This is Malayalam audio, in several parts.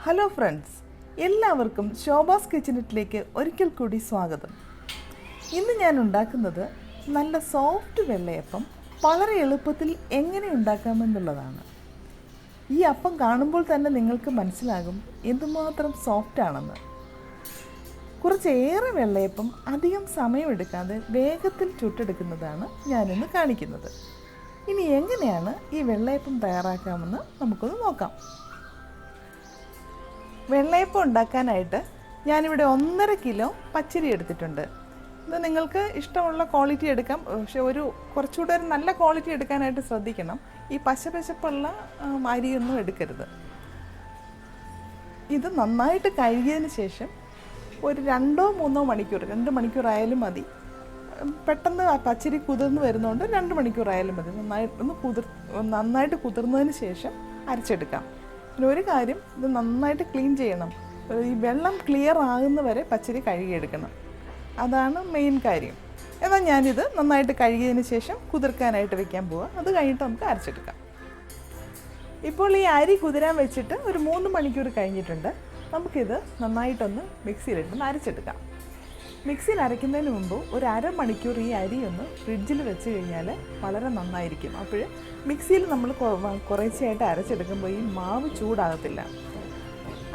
ഹലോ ഫ്രണ്ട്സ്, എല്ലാവർക്കും ശോഭാസ് കിച്ചണിലേക്ക് ഒരിക്കൽ കൂടി സ്വാഗതം. ഇന്ന് ഞാൻ ഉണ്ടാക്കുന്നത് നല്ല സോഫ്റ്റ് വെള്ളയപ്പം വളരെ എളുപ്പത്തിൽ എങ്ങനെ ഉണ്ടാക്കാമെന്നുള്ളതാണ്. ഈ അപ്പം കാണുമ്പോൾ തന്നെ നിങ്ങൾക്ക് മനസ്സിലാകും എന്തുമാത്രം സോഫ്റ്റാണെന്ന്. കുറച്ചേറെ വെള്ളയപ്പം അധികം സമയമെടുക്കാതെ വേഗത്തിൽ ചുട്ടെടുക്കുന്നതാണ് ഞാനിന്ന് കാണിക്കുന്നത്. ഇനി എങ്ങനെയാണ് ഈ വെള്ളയപ്പം തയ്യാറാക്കാമെന്ന് നമുക്കൊന്ന് നോക്കാം. വെള്ളയപ്പം ഉണ്ടാക്കാനായിട്ട് ഞാനിവിടെ 1.5 കിലോ പച്ചരി എടുത്തിട്ടുണ്ട്. ഇത് നിങ്ങൾക്ക് ഇഷ്ടമുള്ള ക്വാളിറ്റി എടുക്കാം, പക്ഷെ കുറച്ചുകൂടെ ഒരു നല്ല ക്വാളിറ്റി എടുക്കാനായിട്ട് ശ്രദ്ധിക്കണം. ഈ പശപ്പശപ്പുള്ള അരിയൊന്നും എടുക്കരുത്. ഇത് നന്നായിട്ട് കഴുകിയതിന് ശേഷം ഒരു 2-3 മണിക്കൂർ, 2 മണിക്കൂറായാലും മതി. പെട്ടെന്ന് പച്ചരി കുതിർന്ന് വരുന്നതുകൊണ്ട് 2 മണിക്കൂറായാലും മതി. നന്നായിട്ട് കുതിർന്നതിന് ശേഷം അരച്ചെടുക്കാം. പിന്നെ ഒരു കാര്യം, ഇത് നന്നായിട്ട് ക്ലീൻ ചെയ്യണം. ഈ വെള്ളം ക്ലിയർ ആകുന്ന വരെ പച്ചരി കഴുകിയെടുക്കണം. അതാണ് മെയിൻ കാര്യം. എന്നാൽ ഞാനിത് നന്നായിട്ട് കഴുകിയതിന് ശേഷം കുതിർക്കാനായിട്ട് വെക്കാൻ പോവുക. അത് കഴിഞ്ഞിട്ട് നമുക്ക് അരച്ചെടുക്കാം. ഇപ്പോൾ ഈ അരി കുതിരാൻ വെച്ചിട്ട് ഒരു 3 മണിക്കൂർ കഴിഞ്ഞിട്ടുണ്ട്. നമുക്കിത് നന്നായിട്ടൊന്ന് മിക്സിയിലിട്ടൊന്ന് അരച്ചെടുക്കാം. മിക്സിയിൽ അരയ്ക്കുന്നതിന് മുമ്പ് ഒരു 1/2 മണിക്കൂർ ഈ അരി ഒന്ന് ഫ്രിഡ്ജിൽ വെച്ച് കഴിഞ്ഞാൽ വളരെ നന്നായിരിക്കും. അപ്പോൾ മിക്സിയിൽ നമ്മൾ കുറേശ്ശെയായിട്ട് അരച്ചെടുക്കുമ്പോൾ ഈ മാവ് ചൂടാകത്തില്ല.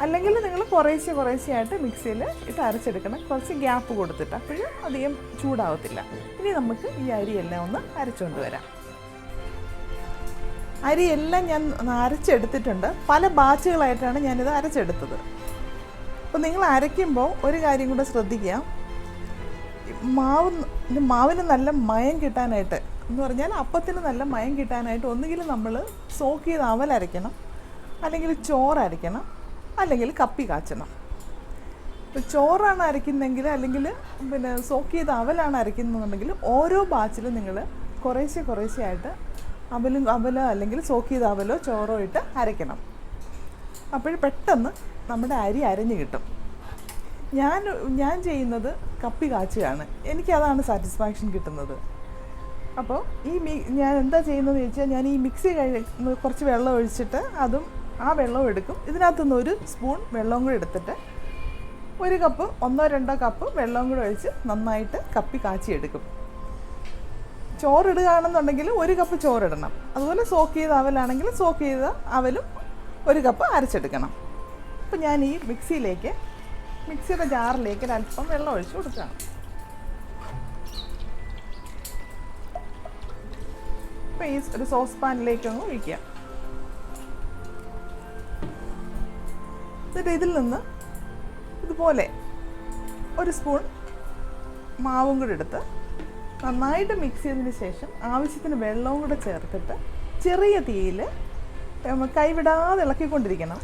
അല്ലെങ്കിൽ നിങ്ങൾ കുറേശ്ശെയായിട്ട് മിക്സിയിൽ ഇട്ട് അരച്ചെടുക്കണം, കുറച്ച് ഗ്യാപ്പ് കൊടുത്തിട്ട്. അപ്പോഴും അധികം ചൂടാകത്തില്ല. ഇനി നമുക്ക് ഈ അരിയെല്ലാം ഒന്ന് അരച്ചുകൊണ്ട് വരാം. അരിയെല്ലാം ഞാൻ അരച്ചെടുത്തിട്ടുണ്ട്. പല ബാച്ചുകളായിട്ടാണ് ഞാനിത് അരച്ചെടുത്തത്. അപ്പോൾ നിങ്ങൾ അരയ്ക്കുമ്പോൾ ഒരു കാര്യം കൂടെ ശ്രദ്ധിക്കുക. മാവിന് നല്ല മയം കിട്ടാനായിട്ട് എന്ന് പറഞ്ഞാൽ അപ്പത്തിന് നല്ല മയം കിട്ടാനായിട്ട് ഒന്നുകിൽ നമ്മൾ സോക്ക് ചെയ്ത് അവൽ അരയ്ക്കണം, അല്ലെങ്കിൽ ചോറ് അരയ്ക്കണം, അല്ലെങ്കിൽ കപ്പി കാച്ചണം. ഇപ്പോൾ ചോറാണ് അരയ്ക്കുന്നതെങ്കിൽ, അല്ലെങ്കിൽ പിന്നെ സോക്ക് ചെയ്ത് അവലാണ് അരയ്ക്കുന്നതെന്നുണ്ടെങ്കിൽ ഓരോ ബാച്ചിലും നിങ്ങൾ കുറേശ്ശെയായിട്ട് അവലോ അല്ലെങ്കിൽ സോക്ക് ചെയ്ത അവലോ ചോറോ ഇട്ട് അരയ്ക്കണം. അപ്പോൾ പെട്ടെന്ന് നമ്മുടെ അരി അരഞ്ഞു കിട്ടും. ഞാൻ ചെയ്യുന്നത് കപ്പി കാച്ചുകയാണ്. എനിക്കതാണ് സാറ്റിസ്ഫാക്ഷൻ കിട്ടുന്നത്. അപ്പോൾ ഞാൻ എന്താ ചെയ്യുന്നതെന്ന് ചോദിച്ചാൽ, ഞാൻ ഈ മിക്സി കുറച്ച് വെള്ളം ഒഴിച്ചിട്ട് ആ വെള്ളം എടുക്കും. ഇതിനകത്തുനിന്ന് 1 സ്പൂൺ വെള്ളവും കൂടി എടുത്തിട്ട് 1 കപ്പ് 1-2 കപ്പ് വെള്ളവും കൂടി ഒഴിച്ച് നന്നായിട്ട് കപ്പി കാച്ചിയെടുക്കും. ചോറിടുകയാണെന്നുണ്ടെങ്കിൽ 1 കപ്പ് ചോറിടണം. അതുപോലെ സോക്ക് ചെയ്ത അവലാണെങ്കിൽ സോക്ക് ചെയ്ത അവലും 1 കപ്പ് അരച്ചെടുക്കണം. അപ്പോൾ ഞാൻ ഈ മിക്സിയുടെ ജാറിലേക്ക് ഒരല്പം വെള്ളം ഒഴിച്ച് കൊടുക്കണം. അപ്പോൾ ഈ ഒരു സോസ് പാനിലേക്കൊന്ന് ഒഴിക്കുക. എന്നിട്ട് ഇതിൽ നിന്ന് ഇതുപോലെ 1 സ്പൂൺ മാവും കൂടി എടുത്ത് നന്നായിട്ട് മിക്സ് ചെയ്തതിന് ശേഷം ആവശ്യത്തിന് വെള്ളവും കൂടെ ചേർത്തിട്ട് ചെറിയ തീയിൽ കൈവിടാതെ ഇളക്കിക്കൊണ്ടിരിക്കണം.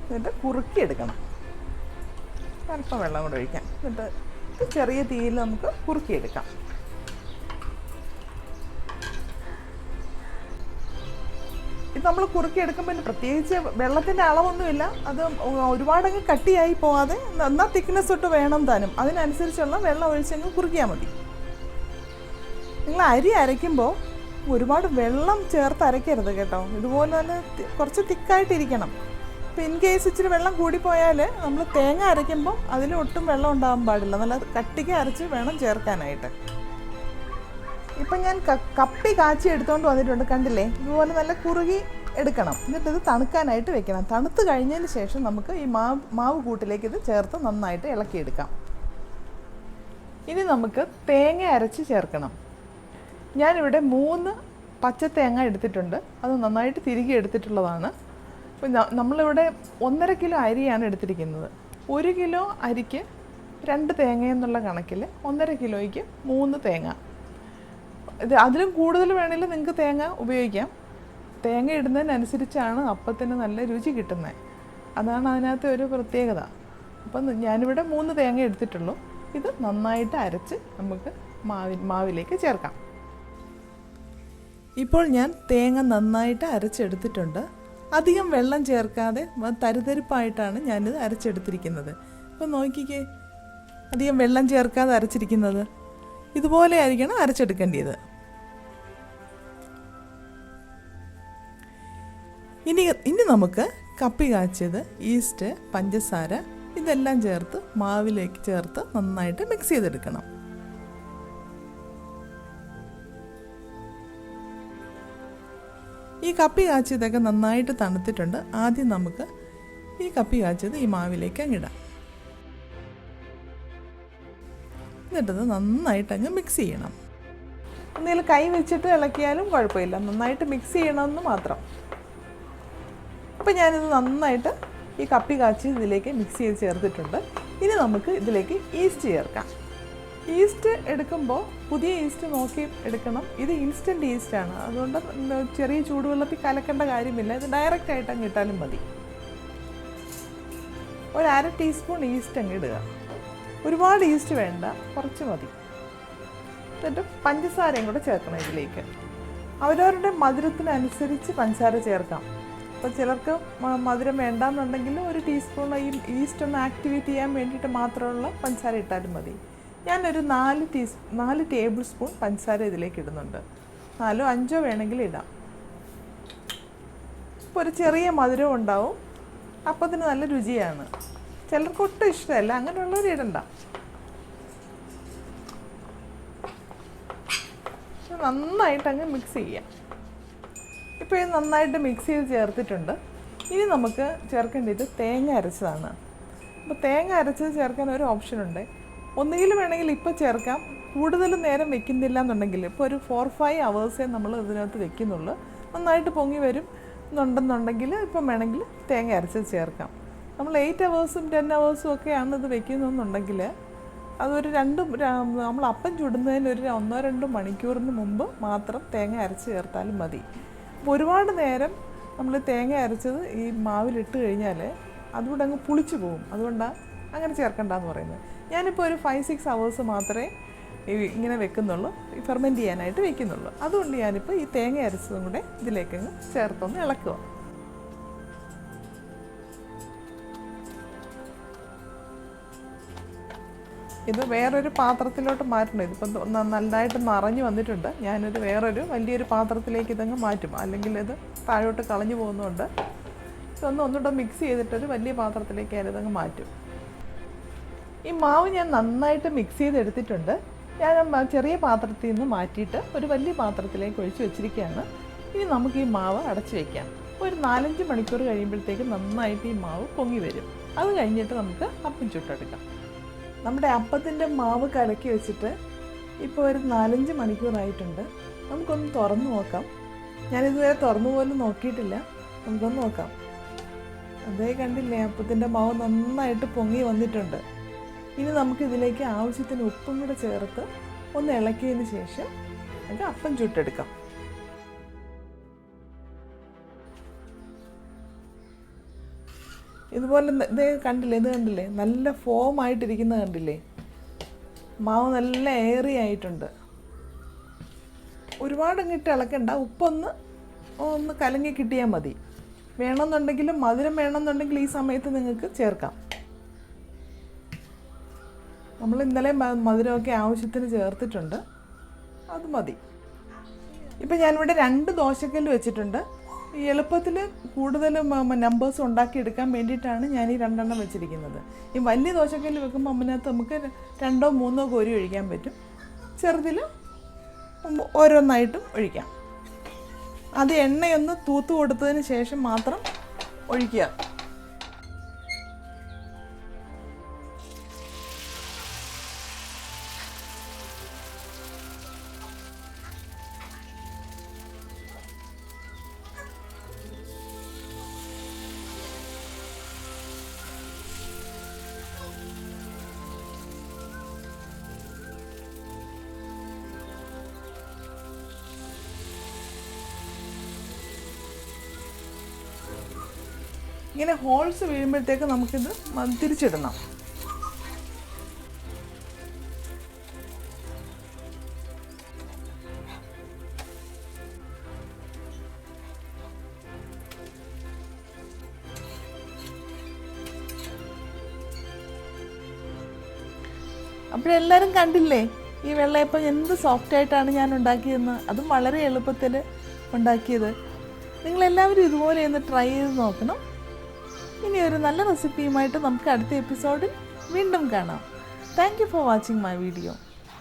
എന്നിട്ട് കുറുക്കിയെടുക്കണം. അല്പം വെള്ളം കൂടെ ഒഴിക്കാം. എന്നിട്ട് ചെറിയ തീയിൽ നമുക്ക് കുറുക്കിയെടുക്കാം. ഇത് നമ്മൾ കുറുക്കിയെടുക്കുമ്പോൾ പ്രത്യേകിച്ച് വെള്ളത്തിൻ്റെ അളവൊന്നുമില്ല. അത് ഒരുപാടങ്ങ് കട്ടിയായി പോവാതെ എന്നാൽ തിക്നെസ് തൊട്ട് വേണം താനും. അതിനനുസരിച്ചുള്ള വെള്ളം ഒഴിച്ചങ്ങ് കുറുക്കിയാൽ മതി. നിങ്ങൾ അരി അരയ്ക്കുമ്പോൾ ഒരുപാട് വെള്ളം ചേർത്ത് അരയ്ക്കരുത് കേട്ടോ. ഇതുപോലെ തന്നെ കുറച്ച് തിക്കായിട്ടിരിക്കണം. ഇപ്പോൾ ഇൻ കേസ് ഇച്ചിരി വെള്ളം കൂടിപ്പോയാൽ നമ്മൾ തേങ്ങ അരയ്ക്കുമ്പോൾ അതിലൊട്ടും വെള്ളം ഉണ്ടാകാൻ പാടില്ല. നല്ല കട്ടിക്ക് അരച്ച് വേണം ചേർക്കാനായിട്ട്. ഇപ്പം ഞാൻ കപ്പി കാച്ചി എടുത്തുകൊണ്ട് വന്നിട്ടുണ്ട്, കണ്ടില്ലേ? ഇതുപോലെ നല്ല കുറുകി എടുക്കണം. എന്നിട്ട് ഇത് തണുക്കാനായിട്ട് വെക്കണം. തണുത്ത് കഴിഞ്ഞതിന് ശേഷം നമുക്ക് ഈ മാവ് കൂട്ടിലേക്ക് ഇത് ചേർത്ത് നന്നായിട്ട് ഇളക്കിയെടുക്കാം. ഇനി നമുക്ക് തേങ്ങ അരച്ച് ചേർക്കണം. ഞാനിവിടെ 3 പച്ചത്തേങ്ങ എടുത്തിട്ടുണ്ട്. അത് നന്നായിട്ട് തിരികെ എടുത്തിട്ടുള്ളതാണ്. അപ്പോൾ നമ്മളിവിടെ 1.5 കിലോ അരിയാണ് എടുത്തിരിക്കുന്നത്. 1 കിലോ അരിക്ക് 2 തേങ്ങ എന്നുള്ള കണക്കിൽ 1.5 കിലോയ്ക്ക് 3 തേങ്ങ. അതിലും കൂടുതൽ വേണമെങ്കിൽ നിങ്ങൾക്ക് തേങ്ങ ഉപയോഗിക്കാം. തേങ്ങ ഇടുന്നതിനനുസരിച്ചാണ് അപ്പത്തിന് നല്ല രുചി കിട്ടുന്നത്. അതാണ് അതിനകത്തെ ഒരു പ്രത്യേകത. അപ്പം ഞാനിവിടെ 3 തേങ്ങ എടുത്തിട്ടുള്ളൂ. ഇത് നന്നായിട്ട് അരച്ച് നമുക്ക് മാവിലേക്ക് ചേർക്കാം. ഇപ്പോൾ ഞാൻ തേങ്ങ നന്നായിട്ട് അരച്ചെടുത്തിട്ടുണ്ട്. അധികം വെള്ളം ചേർക്കാതെ തരിതരിപ്പായിട്ടാണ് ഞാനിത് അരച്ചെടുത്തിരിക്കുന്നത്. അപ്പോൾ നോക്കിക്കേ, അധികം വെള്ളം ചേർക്കാതെ അരച്ചിരിക്കുന്നത്. ഇതുപോലെ ആയിരിക്കണം അരച്ചെടുക്കേണ്ടത്. ഇനി നമുക്ക് കപ്പി കാച്ചിയത്, ഈസ്റ്റ്, പഞ്ചസാര ഇതെല്ലാം ചേർത്ത് മാവിലേക്ക് ചേർത്ത് നന്നായിട്ട് മിക്സ് ചെയ്തെടുക്കണം. ഈ കപ്പി കാച്ചിയതൊക്കെ നന്നായിട്ട് തണുത്തിട്ടുണ്ട്. ആദ്യം നമുക്ക് ഈ കപ്പി കാച്ചിയത് ഈ മാവിലേക്ക് അങ്ങിടാം. എന്നിട്ടത് നന്നായിട്ട് അങ്ങ് മിക്സ് ചെയ്യണം. എന്തെങ്കിലും കൈ വെച്ചിട്ട് ഇളക്കിയാലും കുഴപ്പമില്ല, നന്നായിട്ട് മിക്സ് ചെയ്യണമെന്ന് മാത്രം. അപ്പോൾ ഞാനിത് നന്നായിട്ട് ഈ കപ്പി കാച്ചി ഇതിലേക്ക് മിക്സ് ചെയ്ത് ചേർത്തിട്ടുണ്ട്. ഇനി നമുക്ക് ഇതിലേക്ക് ഈസ്റ്റ് ചേർക്കാം. ഈസ്റ്റ് എടുക്കുമ്പോൾ പുതിയ ഈസ്റ്റ് നോക്കി എടുക്കണം. ഇത് ഇൻസ്റ്റൻറ്റ് ഈസ്റ്റാണ്, അതുകൊണ്ട് ചെറിയ ചൂടുവെള്ളത്തിൽ കലക്കേണ്ട കാര്യമില്ല. ഇത് ഡയറക്റ്റായിട്ട് അങ്ങ് ഇട്ടാലും മതി. ഒരു 1/2 ടീസ്പൂൺ ഈസ്റ്റ് അങ്ങ് ഇടുക. ഒരുപാട് ഈസ്റ്റ് വേണ്ട, കുറച്ച് മതി. എന്നിട്ട് പഞ്ചസാരയും കൂടെ ചേർക്കണം ഇതിലേക്ക്. അവരവരുടെ മധുരത്തിനനുസരിച്ച് പഞ്ചസാര ചേർക്കാം. അപ്പോൾ ചിലർക്ക് മധുരം വേണ്ടാന്നുണ്ടെങ്കിൽ 1 ടീസ്പൂൺ ഈ ഈസ്റ്റ് ഒന്ന് ആക്ടിവേറ്റ് ചെയ്യാൻ വേണ്ടിയിട്ട് മാത്രമുള്ള പഞ്ചസാര ഇട്ടാലും മതി. ഞാനൊരു 4 ടേബിൾ സ്പൂൺ പഞ്ചസാര ഇതിലേക്ക് ഇടുന്നുണ്ട്. 4 or 5 വേണമെങ്കിൽ ഇടാം. ഇപ്പോൾ ഒരു ചെറിയ മധുരം ഉണ്ടാവും, അപ്പത്തിന് നല്ല രുചിയാണ്. ചിലർക്ക് ഒട്ടും ഇഷ്ടമല്ല, അങ്ങനെയുള്ളവർ ഇടണ്ട. നന്നായിട്ട് അങ്ങ് മിക്സ് ചെയ്യാം. ഇപ്പോൾ ഇത് നന്നായിട്ട് മിക്സ് ചെയ്ത് ചേർത്തിട്ടുണ്ട്. ഇനി നമുക്ക് ചേർക്കേണ്ടത് തേങ്ങ അരച്ചതാണ്. അപ്പോൾ തേങ്ങ അരച്ചത് ചേർക്കാൻ ഒരു ഓപ്ഷനുണ്ട്. ഒന്നുകിൽ വേണമെങ്കിൽ ഇപ്പോൾ ചേർക്കാം, കൂടുതൽ നേരം വെക്കുന്നില്ല എന്നുണ്ടെങ്കിൽ ഇപ്പോൾ ഒരു 4-5 hours നമ്മൾ ഇതിനകത്ത് വെക്കുന്നുള്ളൂ. നന്നായിട്ട് പൊങ്ങി വരും എന്നുണ്ടെന്നുണ്ടെങ്കിൽ ഇപ്പം വേണമെങ്കിൽ തേങ്ങ അരച്ചത് ചേർക്കാം. നമ്മൾ 8 hours 10 hours ഒക്കെയാണ് ഇത് വെക്കുന്നതെന്നുണ്ടെങ്കിൽ അതൊരു നമ്മൾ അപ്പം ചുടുന്നതിന് ഒരു 1-2 മണിക്കൂറിന് മുമ്പ് മാത്രം തേങ്ങ അരച്ച് ചേർത്താലും മതി. അപ്പോൾ ഒരുപാട് നേരം നമ്മൾ തേങ്ങ അരച്ചത് ഈ മാവിലിട്ട് കഴിഞ്ഞാൽ അതുകൊണ്ട് അങ്ങ് പുളിച്ചു പോകും. അതുകൊണ്ടാണ് അങ്ങനെ ചേർക്കണ്ടെന്ന് പറയുന്നത്. ഞാനിപ്പോൾ ഒരു 5-6 hours മാത്രമേ ഇങ്ങനെ വെക്കുന്നുള്ളൂ, ഫെർമെൻറ്റ് ചെയ്യാനായിട്ട് വെക്കുന്നുള്ളൂ. അതുകൊണ്ട് ഞാനിപ്പോൾ ഈ തേങ്ങ അരച്ചതും കൂടെ ഇതിലേക്കങ്ങ് ചേർത്തൊന്ന് ഇളക്കുക. ഇത് വേറൊരു പാത്രത്തിലോട്ട് മാറ്റണം. ഇതിപ്പം നന്നായിട്ട് നിറഞ്ഞു വന്നിട്ടുണ്ട്. ഞാനൊരു വലിയൊരു പാത്രത്തിലേക്ക് ഇതങ്ങ് മാറ്റും, അല്ലെങ്കിൽ ഇത് താഴോട്ട് കളഞ്ഞു പോകുന്നതുകൊണ്ട് ഒന്നുകൂടെ മിക്സ് ചെയ്തിട്ടൊരു വലിയ പാത്രത്തിലേക്ക് ഞാനിതങ്ങ് മാറ്റും. ഈ മാവ് ഞാൻ നന്നായിട്ട് മിക്സ് ചെയ്തെടുത്തിട്ടുണ്ട്. ഞാൻ ചെറിയ പാത്രത്തിൽ നിന്ന് മാറ്റിയിട്ട് ഒരു വലിയ പാത്രത്തിലേക്ക് ഒഴിച്ച് വെച്ചിരിക്കുകയാണ്. ഇനി നമുക്ക് ഈ മാവ് അടച്ച് വയ്ക്കാം. ഒരു 4-5 മണിക്കൂർ കഴിയുമ്പോഴത്തേക്ക് നന്നായിട്ട് ഈ മാവ് പൊങ്ങി വരും. അത് കഴിഞ്ഞിട്ട് നമുക്ക് അപ്പം ചുട്ടെടുക്കാം. നമ്മുടെ അപ്പത്തിൻ്റെ മാവ് കലക്കി വെച്ചിട്ട് ഇപ്പോൾ ഒരു 4-5 മണിക്കൂറായിട്ടുണ്ട്. നമുക്കൊന്ന് തുറന്ന് നോക്കാം. ഞാനിതുവരെ തുറന്നു പോലും നോക്കിയിട്ടില്ല. നമുക്കൊന്ന് നോക്കാം. അതേ കണ്ടില്ലേ, അപ്പത്തിൻ്റെ മാവ് നന്നായിട്ട് പൊങ്ങി വന്നിട്ടുണ്ട്. ഇനി നമുക്കിതിലേക്ക് ആവശ്യത്തിന് ഉപ്പും കൂടെ ചേർത്ത് ഒന്ന് ഇളക്കിയതിന് ശേഷം നമുക്ക് അപ്പം ചുട്ടെടുക്കാം. ഇതുപോലെ ഇത് കണ്ടില്ലേ, നല്ല ഫോം ആയിട്ടിരിക്കുന്നത് കണ്ടില്ലേ, മാവ് നല്ല എയറി ആയിട്ടുണ്ട്. ഒരുപാട് ഇങ്ങിട്ട് ഇളക്കണ്ട, ഉപ്പൊന്ന് കലങ്ങി കിട്ടിയാൽ മതി. വേണമെന്നുണ്ടെങ്കിലും മധുരം വേണമെന്നുണ്ടെങ്കിൽ ഈ സമയത്ത് നിങ്ങൾക്ക് ചേർക്കാം. നമ്മൾ ഇന്നലെ മധുരമൊക്കെ ആവശ്യത്തിന് ചേർത്തിട്ടുണ്ട്, അത് മതി. ഇപ്പം ഞാനിവിടെ 2 ദോശക്കല്ല് വെച്ചിട്ടുണ്ട്. ഈ എളുപ്പത്തിൽ കൂടുതൽ നമ്പേഴ്സ് ഉണ്ടാക്കിയെടുക്കാൻ വേണ്ടിയിട്ടാണ് ഞാൻ ഈ 2 എണ്ണം വെച്ചിരിക്കുന്നത്. ഈ വലിയ ദോശക്കല്ല് വെക്കുമ്പോൾ അതിനകത്ത് നമുക്ക് 2-3 കോരി ഒഴിക്കാൻ പറ്റും. ചെറുതിൽ ഓരോന്നായിട്ടും ഒഴിക്കാം. അത് എണ്ണയൊന്ന് തൂത്ത് കൊടുത്തതിന് ശേഷം മാത്രം ഒഴിക്കുക. ഇങ്ങനെ ഹോൾസ് വീഴുമ്പോഴത്തേക്ക് നമുക്കിത് തിരിച്ചിടണം. അപ്പോഴെല്ലാവരും കണ്ടില്ലേ ഈ വെള്ളയപ്പം എന്ത് സോഫ്റ്റായിട്ടാണ് ഞാൻ ഉണ്ടാക്കിയതെന്ന്. അതും വളരെ എളുപ്പത്തിൽ ഉണ്ടാക്കിയത്. നിങ്ങളെല്ലാവരും ഇതുപോലെ ഒന്ന് ട്രൈ ചെയ്ത് നോക്കണം. ഇനി ഒരു നല്ല റെസിപ്പിയുമായിട്ട് നമുക്ക് അടുത്ത എപ്പിസോഡിൽ വീണ്ടും കാണാം. Thank you for watching my video.